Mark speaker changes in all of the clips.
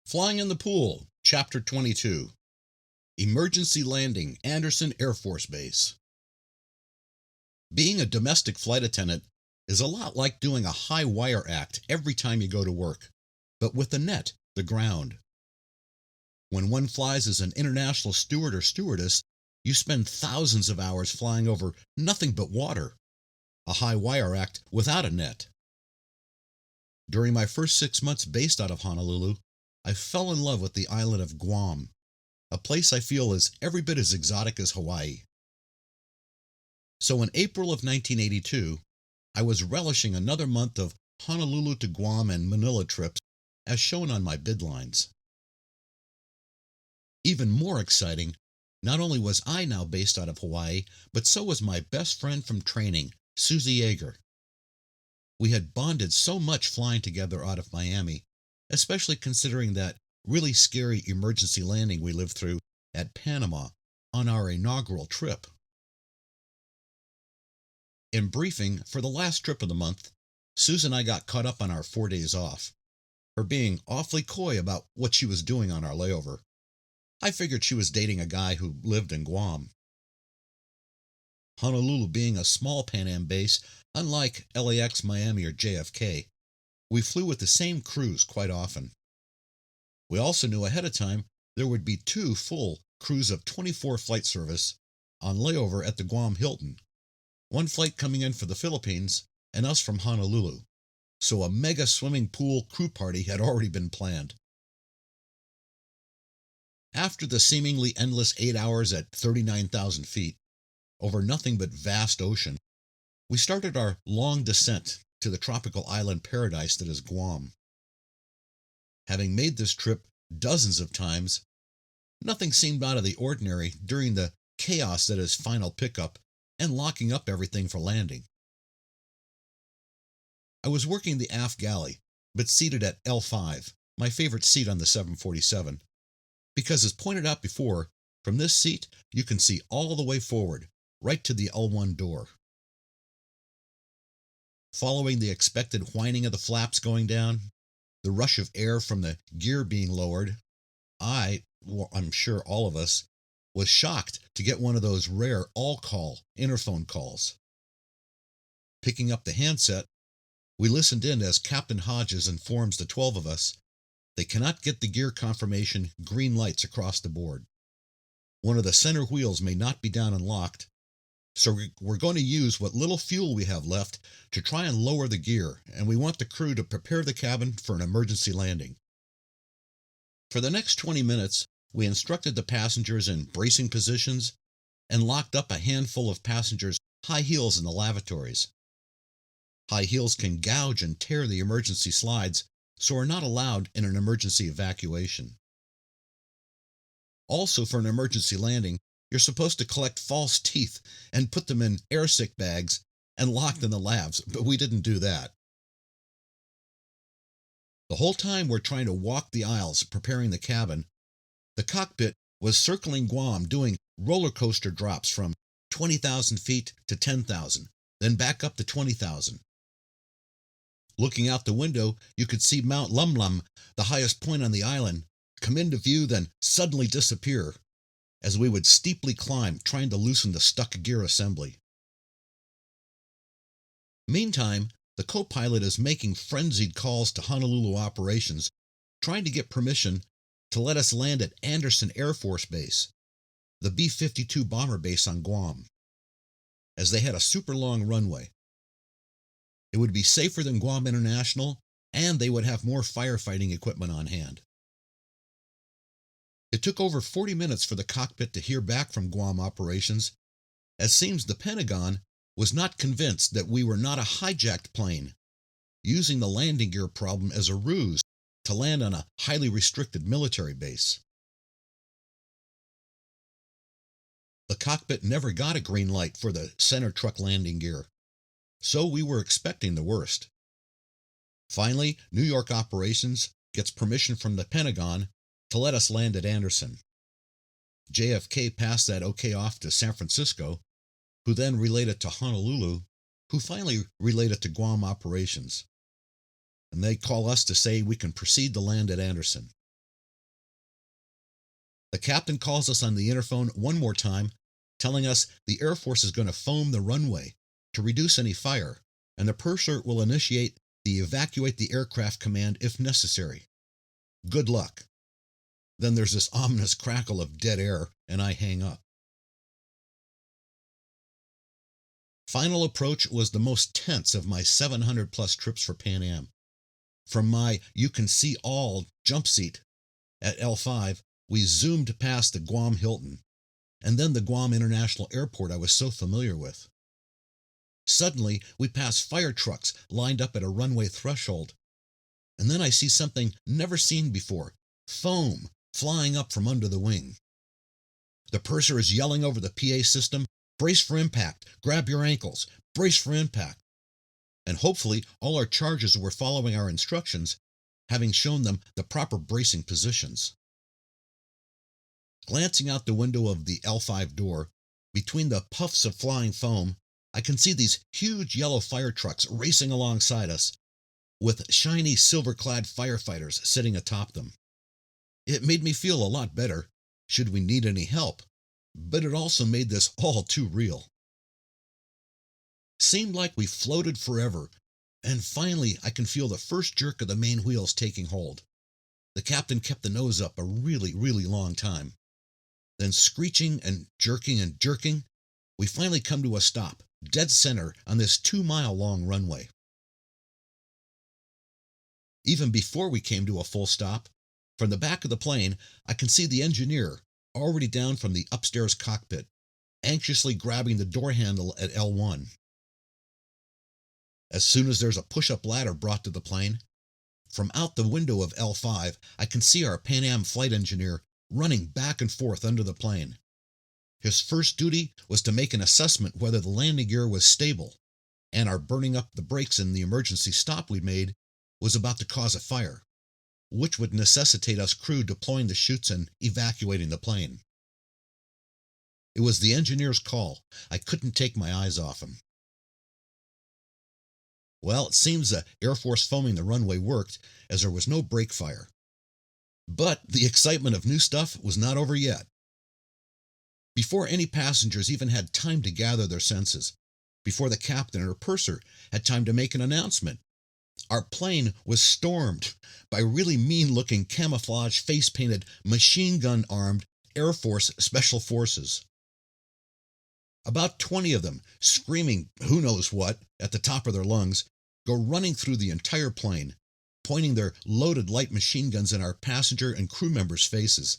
Speaker 1: Flying in the Pool, Chapter 22. Emergency Landing, Andersen Air Force Base. Being a domestic flight attendant is a lot like doing a high wire act every time you go to work, but with the net, the ground. When one flies as an international steward or stewardess, you spend thousands of hours flying over nothing but water, a high wire act without a net. During my first 6 months based out of Honolulu, I fell in love with the island of Guam, a place I feel is every bit as exotic as Hawaii. So in April of 1982, I was relishing another month of Honolulu to Guam and Manila trips as shown on my bid lines. Even more exciting, not only was I now based out of Hawaii, but so was my best friend from training, Susie Yeager. We had bonded so much flying together out of Miami, especially considering that really scary emergency landing we lived through at Panama on our inaugural trip. In briefing, for the last trip of the month, Susan and I got caught up on our 4 days off, her being awfully coy about what she was doing on our layover. I figured she was dating a guy who lived in Guam. Honolulu being a small Pan Am base, unlike LAX, Miami, or JFK, we flew with the same crews quite often. We also knew ahead of time there would be 2 full crews of 24 flight service on layover at the Guam Hilton, one flight coming in for the Philippines and us from Honolulu, so a mega swimming pool crew party had already been planned. After the seemingly endless 8 hours at 39,000 feet, over nothing but vast ocean, we started our long descent to the tropical island paradise that is Guam. Having made this trip dozens of times, nothing seemed out of the ordinary during the chaos that is final pickup and locking up everything for landing. I was working the aft galley, but seated at L5, my favorite seat on the 747, because as pointed out before, from this seat you can see all the way forward, right to the L1 door. Following the expected whining of the flaps going down, the rush of air from the gear being lowered, I'm sure all of us, was shocked to get one of those rare all-call interphone calls. Picking up the handset, we listened in as Captain Hodges informs the 12 of us they cannot get the gear confirmation green lights across the board. One of the center wheels may not be down and locked, so we're going to use what little fuel we have left to try and lower the gear, and we want the crew to prepare the cabin for an emergency landing. For the next 20 minutes, we instructed the passengers in bracing positions and locked up a handful of passengers' high heels in the lavatories. High heels can gouge and tear the emergency slides, so are not allowed in an emergency evacuation. Also, for an emergency landing, you're supposed to collect false teeth and put them in airsick bags and lock in the lavs, but we didn't do that. The whole time we're trying to walk the aisles preparing the cabin, the cockpit was circling Guam doing roller coaster drops from 20,000 feet to 10,000, then back up to 20,000. Looking out the window, you could see Mount Lumlum, the highest point on the island, come into view then suddenly disappear, as we would steeply climb trying to loosen the stuck gear assembly. Meantime, the co-pilot is making frenzied calls to Honolulu operations, trying to get permission to let us land at Andersen Air Force Base, the B-52 bomber base on Guam, as they had a super long runway. It would be safer than Guam International, and they would have more firefighting equipment on hand. It took over 40 minutes for the cockpit to hear back from Guam operations, as seems the Pentagon was not convinced that we were not a hijacked plane, using the landing gear problem as a ruse to land on a highly restricted military base. The cockpit never got a green light for the center truck landing gear, so we were expecting the worst. Finally, New York operations gets permission from the Pentagon to let us land at Andersen. JFK passed that okay off to San Francisco, who then relayed it to Honolulu, who finally relayed it to Guam operations. And they call us to say we can proceed to land at Andersen. The captain calls us on the interphone one more time, telling us the Air Force is going to foam the runway to reduce any fire, and the purser will initiate the evacuate the aircraft command if necessary. Good luck. Then there's this ominous crackle of dead air, and I hang up. Final approach was the most tense of my 700 plus trips for Pan Am. From my you can see all jump seat at L5, we zoomed past the Guam Hilton, and then the Guam International Airport I was so familiar with. Suddenly, we pass fire trucks lined up at a runway threshold, and then I see something never seen before, foam flying up from under the wing. The purser is yelling over the PA system, "Brace for impact, grab your ankles, brace for impact." And hopefully all our charges were following our instructions, having shown them the proper bracing positions. Glancing out the window of the L5 door, between the puffs of flying foam, I can see these huge yellow fire trucks racing alongside us, with shiny silver-clad firefighters sitting atop them. It made me feel a lot better, should we need any help, but it also made this all too real. Seemed like we floated forever, and finally I can feel the first jerk of the main wheels taking hold. The captain kept the nose up a really long time. Then screeching and jerking, we finally come to a stop, dead center on this 2-mile long runway. Even before we came to a full stop, from the back of the plane, I can see the engineer, already down from the upstairs cockpit, anxiously grabbing the door handle at L1. As soon as there's a push-up ladder brought to the plane, from out the window of L5, I can see our Pan Am flight engineer running back and forth under the plane. His first duty was to make an assessment whether the landing gear was stable, and our burning up the brakes in the emergency stop we'd made was about to cause a fire, which would necessitate us crew deploying the chutes and evacuating the plane. It was the engineer's call. I couldn't take my eyes off him. Well, it seems the Air Force foaming the runway worked, as there was no brake fire. But the excitement of new stuff was not over yet. Before any passengers even had time to gather their senses, before the captain or purser had time to make an announcement, our plane was stormed by really mean-looking camouflage face-painted, machine-gun-armed Air Force Special Forces. About 20 of them, screaming who knows what at the top of their lungs, go running through the entire plane, pointing their loaded light machine guns in our passenger and crew members' faces.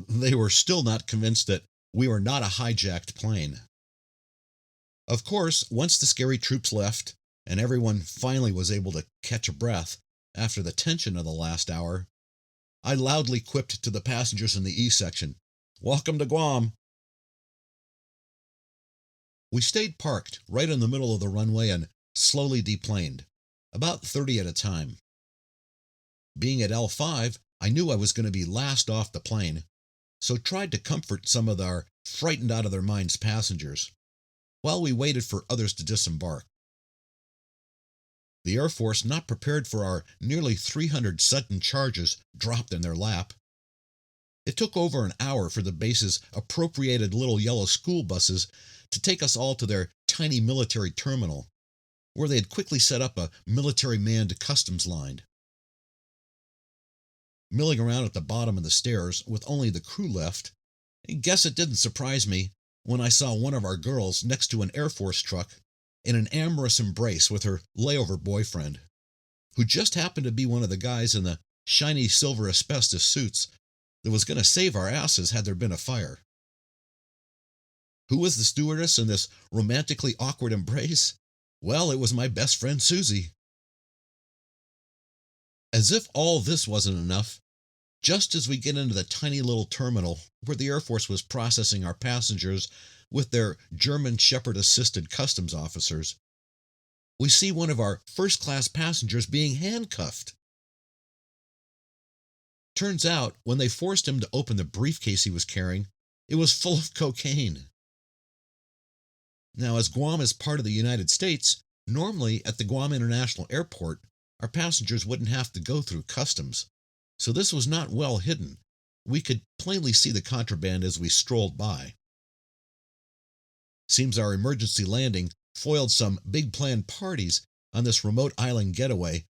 Speaker 1: They were still not convinced that we were not a hijacked plane. Of course, once the scary troops left, and everyone finally was able to catch a breath after the tension of the last hour, I loudly quipped to the passengers in the E section, "Welcome to Guam." We stayed parked right in the middle of the runway and slowly deplaned, about 30 at a time. Being at L5, I knew I was going to be last off the plane, so tried to comfort some of our frightened out of their minds passengers, while we waited for others to disembark. The Air Force, not prepared for our nearly 300 sudden charges, dropped in their lap. It took over an hour for the base's appropriated little yellow school buses to take us all to their tiny military terminal, where they had quickly set up a military manned customs line. Milling around at the bottom of the stairs with only the crew left, I guess it didn't surprise me when I saw one of our girls next to an Air Force truck in an amorous embrace with her layover boyfriend, who just happened to be one of the guys in the shiny silver asbestos suits that was going to save our asses had there been a fire. Who was the stewardess in this romantically awkward embrace? Well, it was my best friend Susie. As if all this wasn't enough, just as we get into the tiny little terminal where the Air Force was processing our passengers with their German Shepherd-assisted customs officers, we see one of our first-class passengers being handcuffed. Turns out, when they forced him to open the briefcase he was carrying, it was full of cocaine. Now, as Guam is part of the United States, normally at the Guam International Airport, our passengers wouldn't have to go through customs, so this was not well hidden, We could plainly see the contraband as we strolled by. Seems our emergency landing foiled some big planned parties on this remote island getaway,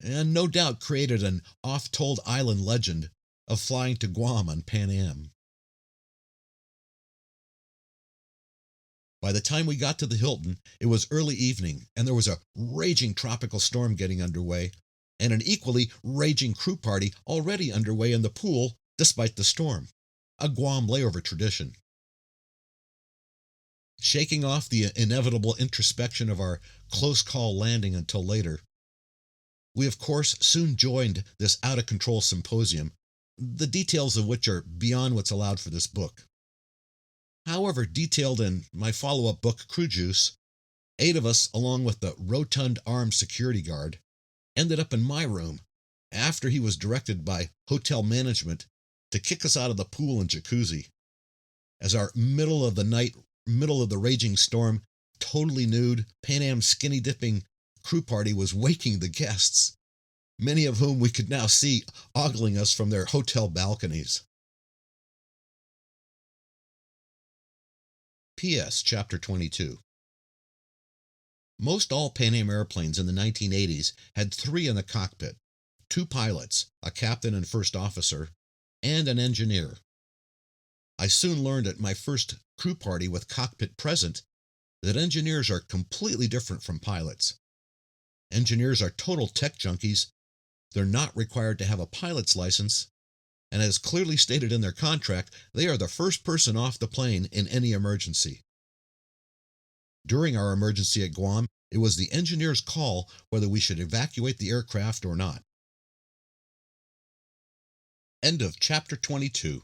Speaker 1: and no doubt created an oft told island legend of flying to Guam on Pan Am. By the time we got to the Hilton, it was early evening, and there was a raging tropical storm getting underway, and an equally raging crew party already underway in the pool despite the storm. A Guam layover tradition. Shaking off the inevitable introspection of our close call landing until later, we of course soon joined this out of control symposium, the details of which are beyond what's allowed for this book. However, detailed in my follow up book, Crew Juice, 8 of us, along with the rotund armed security guard, ended up in my room after he was directed by hotel management to kick us out of the pool and jacuzzi. As our middle of the raging storm, totally nude, Pan Am skinny dipping crew party was waking the guests, many of whom we could now see ogling us from their hotel balconies. P.S. Chapter 22. Most all Pan Am airplanes in the 1980s had 3 in the cockpit: 2 pilots, a captain and first officer, and an engineer. I soon learned at my first crew party with cockpit present that engineers are completely different from pilots. Engineers are total tech junkies. They're not required to have a pilot's license, and as clearly stated in their contract, they are the first person off the plane in any emergency. During our emergency at Guam, it was the engineer's call whether we should evacuate the aircraft or not. End of Chapter 22.